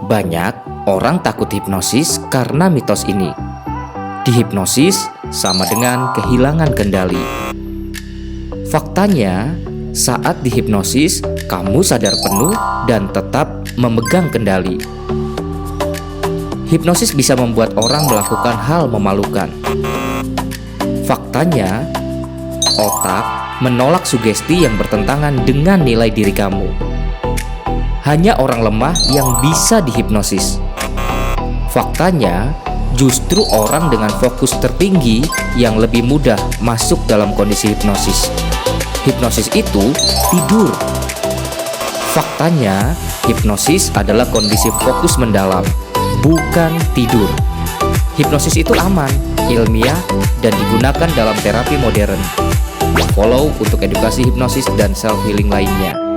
Banyak orang takut hipnosis karena mitos ini. Dihipnosis sama dengan kehilangan kendali. Faktanya, saat dihipnosis, kamu sadar penuh dan tetap memegang kendali. Hipnosis bisa membuat orang melakukan hal memalukan. Faktanya, otak menolak sugesti yang bertentangan dengan nilai diri kamu. Hanya orang lemah yang bisa dihipnosis. Faktanya, justru orang dengan fokus tertinggi yang lebih mudah masuk dalam kondisi hipnosis. Hipnosis itu tidur. Faktanya, hipnosis adalah kondisi fokus mendalam, bukan tidur. Hipnosis itu aman, ilmiah, dan digunakan dalam terapi modern. Follow untuk edukasi hipnosis dan self-healing lainnya.